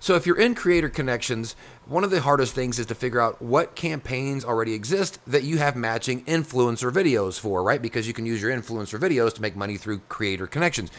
So if you're in Creator Connections, one of the hardest things is to figure out what campaigns already exist that you have matching influencer videos for, right? Because you can use your influencer videos to make money through Creator Connections.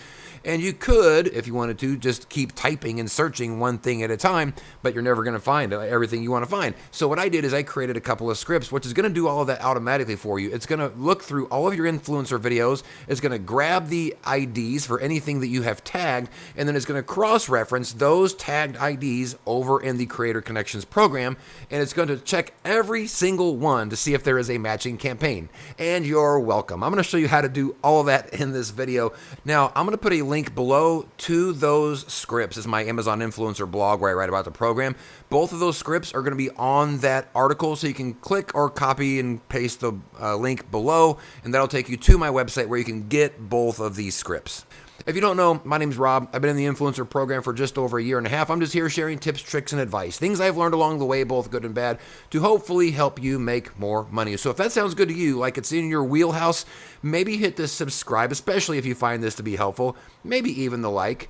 And you could, if you wanted to, just keep typing and searching one thing at a time, but you're never going to find everything you want to find. So what I did is I created a couple of scripts, which is going to do all of that automatically for you. It's going to look through all of your influencer videos. It's going to grab the IDs for anything that you have tagged, and then it's going to cross-reference those tagged IDs over in the Creator Connections program, and it's going to check every single one to see if there is a matching campaign. And you're welcome. I'm going to show you how to do all of that in this video. Now, I'm going to put a link below to those scripts. It's my Amazon Influencer blog where I write about the program. Both of those scripts are going to be on that article, so you can click or copy and paste the link below, and that'll take you to my website where you can get both of these scripts. If you don't know, my name's Rob. I've been in the influencer program for just over a year and a half. I'm just here sharing tips, tricks, and advice, things I've learned along the way, both good and bad, to hopefully help you make more money. So if that sounds good to you, like it's in your wheelhouse, maybe hit the subscribe, especially if you find this to be helpful, maybe even the like.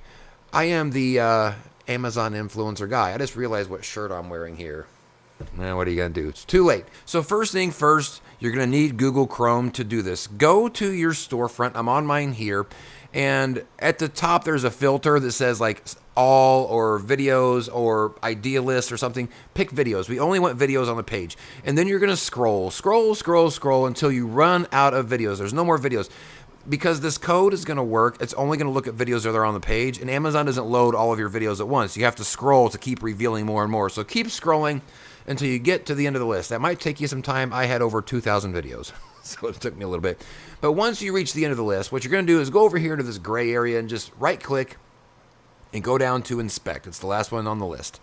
I am the Amazon influencer guy. I just realized what shirt I'm wearing here. Now, what are you going to do? It's too late. So first thing first, you're going to need Google Chrome to do this. Go to your storefront. I'm on mine here. And at the top, there's a filter that says like all or videos or idea list or something. Pick videos. We only want videos on the page. And then you're going to scroll until you run out of videos. There's no more videos. Because this code is going to work, it's only going to look at videos that are on the page, and Amazon doesn't load all of your videos at once. You have to scroll to keep revealing more and more. So keep scrolling until you get to the end of the list. That might take you some time. I had over 2,000 videos, so it took me a little bit. But once you reach the end of the list, what you're going to do is go over here to this gray area and just right-click and go down to Inspect. It's the last one on the list.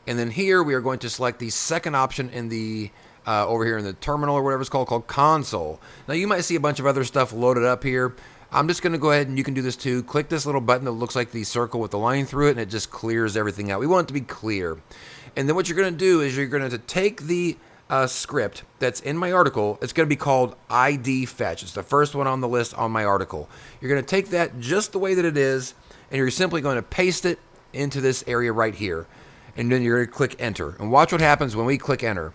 And then here we are going to select the second option in the over here in the terminal or whatever it's called Console. Now you might see a bunch of other stuff loaded up here. I'm just going to go ahead, and you can do this too. Click this little button that looks like the circle with the line through it, and it just clears everything out. We want it to be clear. And then what you're going to do is you're going to take the script that's in my article. It's going to be called ID Fetch. It's the first one on the list on my article. You're going to take that just the way that it is, and you're simply going to paste it into this area right here. And then you're going to click Enter. And watch what happens when we click Enter.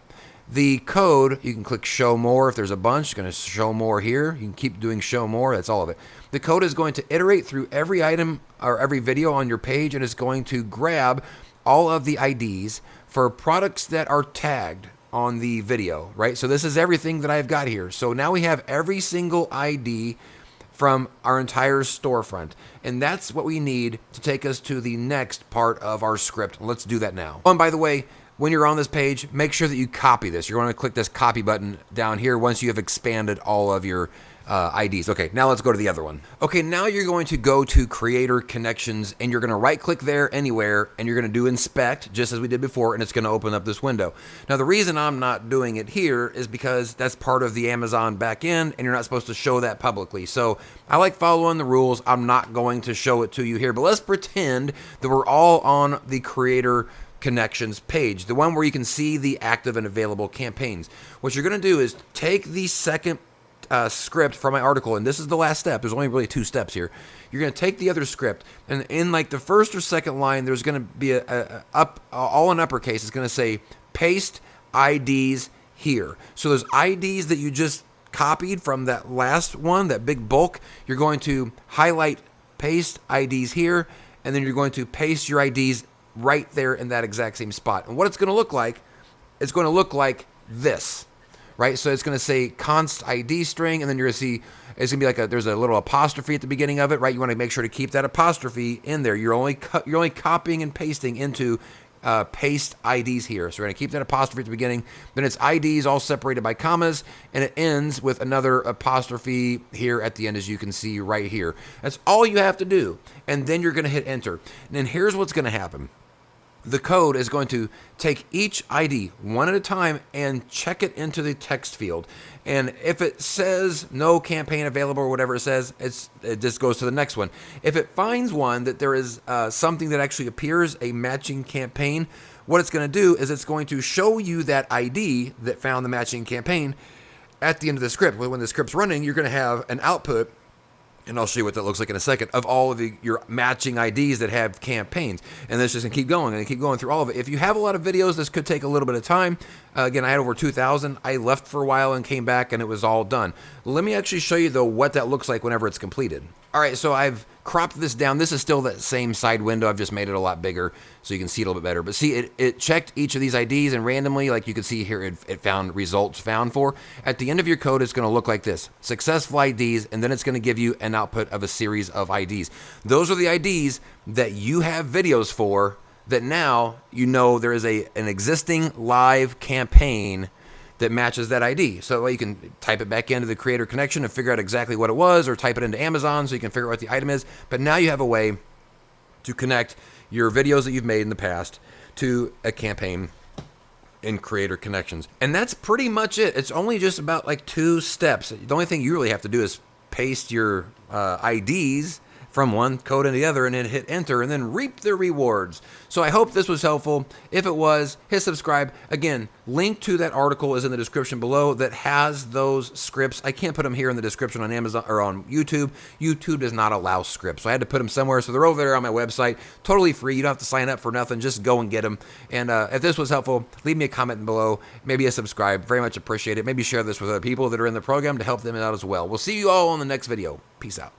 The code, you can click Show More if there's a bunch. It's going to show more here. You can keep doing Show More. That's all of it. The code is going to iterate through every item or every video on your page, and it's going to grab all of the IDs for products that are tagged on the video, right? So this is everything that I've got here. So now we have every single ID from our entire storefront. And that's what we need to take us to the next part of our script. Let's do that now. Oh, and by the way, when you're on this page, make sure that you copy this. You're going to click this copy button down here once you have expanded all of your IDs. Okay, now let's go to the other one. Okay, now you're going to go to Creator Connections, and you're going to right-click there anywhere, and you're going to do Inspect, just as we did before, and it's going to open up this window. Now, the reason I'm not doing it here is because that's part of the Amazon backend, and you're not supposed to show that publicly. So I like following the rules. I'm not going to show it to you here, but let's pretend that we're all on the Creator Connections page, the one where you can see the active and available campaigns. What you're going to do is take the second script from my article, and this is the last step. There's only really 2 steps here. You're going to take the other script, and in like the first or second line, there's going to be all in uppercase. It's going to say paste IDs here. So those IDs that you just copied from that last one, that big bulk, you're going to highlight paste IDs here, and then you're going to paste your IDs right there in that exact same spot. And what it's going to look like, it's going to look like this. Right, so it's going to say const ID string, and then you're going to see it's going to be like there's a little apostrophe at the beginning of it, right? You want to make sure to keep that apostrophe in there. You're only copying and pasting into paste IDs here. So we're going to keep that apostrophe at the beginning. Then it's IDs all separated by commas, and it ends with another apostrophe here at the end, as you can see right here. That's all you have to do, and then you're going to hit enter. And then here's what's going to happen. The code is going to take each ID one at a time and check it into the text field. And if it says no campaign available or whatever it says, it just goes to the next one. If it finds one that there is something that actually appears, a matching campaign, what it's going to do is it's going to show you that ID that found the matching campaign at the end of the script. When the script's running, you're going to have an output, and I'll show you what that looks like in a second, of all of your matching IDs that have campaigns. And this just going to keep going and keep going through all of it. If you have a lot of videos, this could take a little bit of time. Again, I had over 2,000. I left for a while and came back, and it was all done. Let me actually show you, though, what that looks like whenever it's completed. All right, so I've cropped this down. This is still that same side window. I've just made it a lot bigger so you can see it a little bit better. But see, it checked each of these IDs, and randomly, like you can see here, it found results found for. At the end of your code, it's going to look like this: successful IDs, and then it's going to give you an output of a series of IDs. Those are the IDs that you have videos for that now you know there is an existing live campaign that matches that ID. So you can type it back into the Creator Connection and figure out exactly what it was, or type it into Amazon so you can figure out what the item is. But now you have a way to connect your videos that you've made in the past to a campaign in Creator Connections. And that's pretty much it. It's only just about like 2 steps. The only thing you really have to do is paste your IDs from one code into the other, and then hit enter, and then reap the rewards. So I hope this was helpful. If it was, hit subscribe. Again, link to that article is in the description below that has those scripts. I can't put them here in the description on Amazon or on YouTube. YouTube does not allow scripts, so I had to put them somewhere. So they're over there on my website, totally free. You don't have to sign up for nothing. Just go and get them. And if this was helpful, leave me a comment below, maybe a subscribe. Very much appreciate it. Maybe share this with other people that are in the program to help them out as well. We'll see you all on the next video. Peace out.